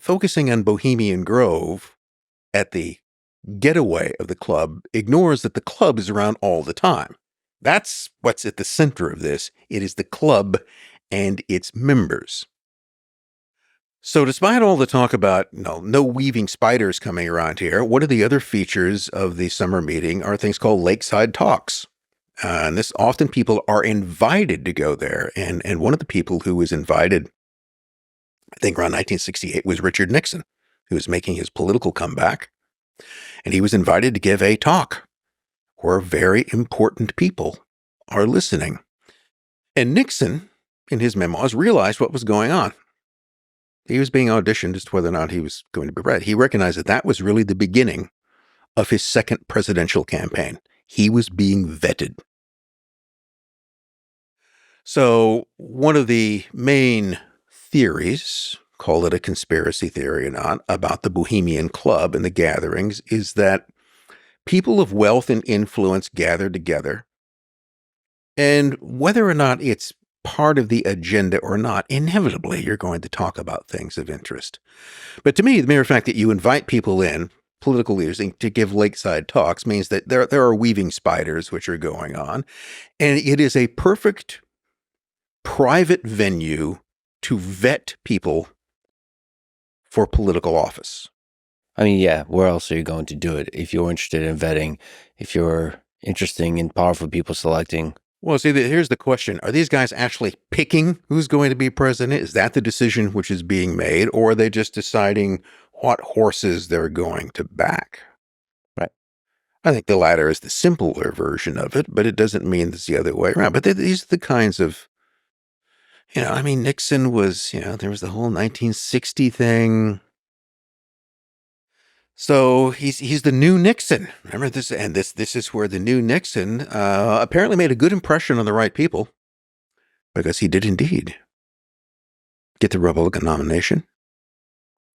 focusing on Bohemian Grove at the getaway of the club ignores that the club is around all the time. That's what's at the center of this. It is the club and its members. So despite all the talk about no weaving spiders coming around here, one of the other features of the summer meeting are things called lakeside talks. And this often people are invited to go there. And one of the people who was invited, I think around 1968, was Richard Nixon, who was making his political comeback. And he was invited to give a talk where very important people are listening. And Nixon, in his memoirs, realized what was going on. He was being auditioned as to whether or not he was going to be read. He recognized that that was really the beginning of his second presidential campaign. He was being vetted. So one of the main theories, call it a conspiracy theory or not, about the Bohemian Club and the gatherings is that people of wealth and influence gather together. And whether or not it's part of the agenda or not, inevitably you're going to talk about things of interest. But to me, the mere fact that you invite people in, political leaders, to give lakeside talks means that there are weaving spiders which are going on. And it is a perfect private venue to vet people for political office. I mean, yeah, where else are you going to do it? If you're interested in vetting, if you're interested in powerful people selecting. Well, see, here's the question. Are these guys actually picking who's going to be president? Is that the decision which is being made? Or are they just deciding what horses they're going to back? Right. I think the latter is the simpler version of it, but it doesn't mean it's the other way around. But these are the kinds of, Nixon was, there was the whole 1960 thing. So he's the new Nixon. Remember this, and this is where the new Nixon apparently made a good impression on the right people, because he did indeed get the Republican nomination,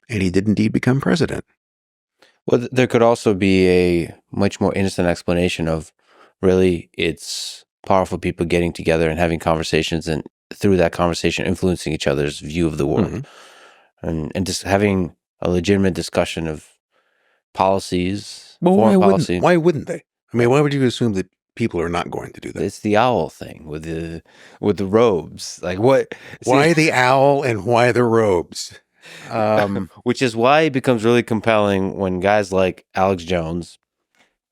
and he did indeed become president. Well, there could also be a much more innocent explanation of really it's powerful people getting together and having conversations, and through that conversation influencing each other's view of the world, and just having a legitimate discussion of policies, foreign policy. Why wouldn't they? I mean, why would you assume that people are not going to do that? It's the owl thing with the robes. Like what? Why the owl and why the robes? Which is why it becomes really compelling when guys like Alex Jones,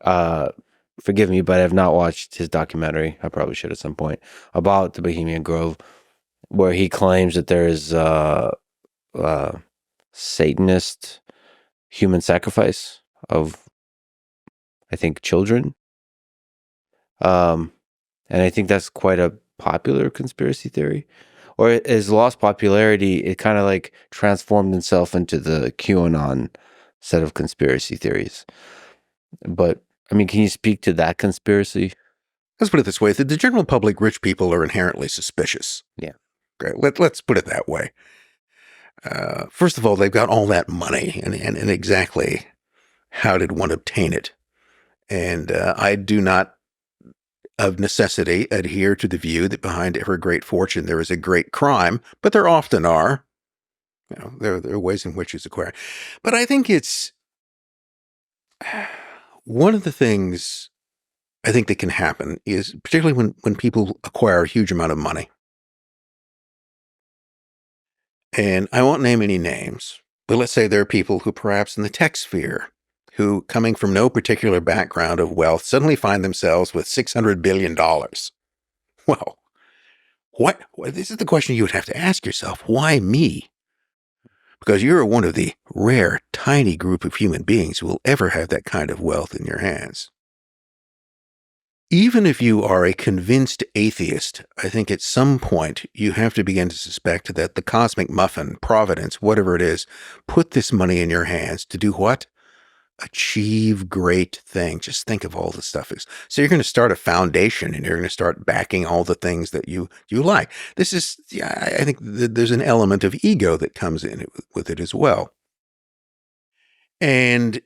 forgive me, but I have not watched his documentary. I probably should at some point, about the Bohemian Grove, where he claims that there is Satanist human sacrifice of, I think, children. And I think that's quite a popular conspiracy theory. Or it has lost popularity. It kind of like transformed itself into the QAnon set of conspiracy theories. But, I mean, can you speak to that conspiracy? Let's put it this way. The general public, rich people are inherently suspicious. Yeah. Okay, let's put it that way. First of all, they've got all that money, and exactly how did one obtain it? And I do not, of necessity, adhere to the view that behind every great fortune there is a great crime, but there often are. There are ways in which it's acquired. But I think it's one of the things I think that can happen is, particularly when people acquire a huge amount of money. And I won't name any names, but let's say there are people who perhaps in the tech sphere who, coming from no particular background of wealth, suddenly find themselves with $600 billion. Well, what? This is the question you would have to ask yourself. Why me? Because you're one of the rare, tiny group of human beings who will ever have that kind of wealth in your hands. Even if you are a convinced atheist, I think at some point you have to begin to suspect that the cosmic muffin, Providence, whatever it is, put this money in your hands to do what? Achieve great things. Just think of all the stuff. So you're going to start a foundation, and you're going to start backing all the things that you like. This is, I think there's an element of ego that comes in with it as well. And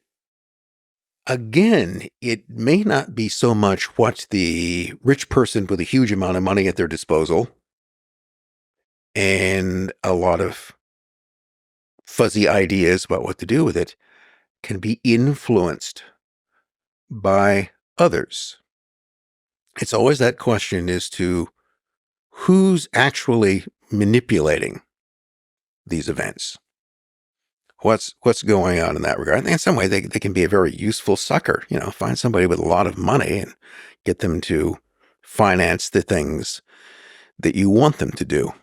again, it may not be so much what the rich person with a huge amount of money at their disposal and a lot of fuzzy ideas about what to do with it can be influenced by others. It's always that question as to who's actually manipulating these events. What's going on in that regard? And in some way, they can be a very useful sucker. Find somebody with a lot of money and get them to finance the things that you want them to do.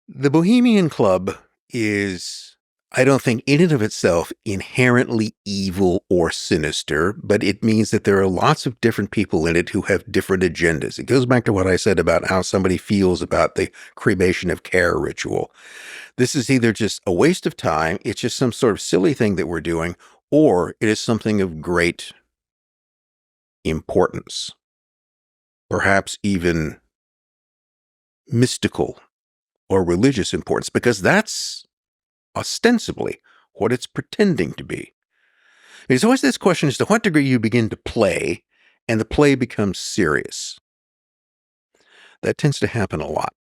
The Bohemian Club is, I don't think, in and of itself inherently evil or sinister, but it means that there are lots of different people in it who have different agendas. It goes back to what I said about how somebody feels about the cremation of care ritual. This is either just a waste of time, it's just some sort of silly thing that we're doing, or it is something of great importance, perhaps even mystical or religious importance, because that's ostensibly what it's pretending to be. There's always this question as to what degree you begin to play and the play becomes serious. That tends to happen a lot.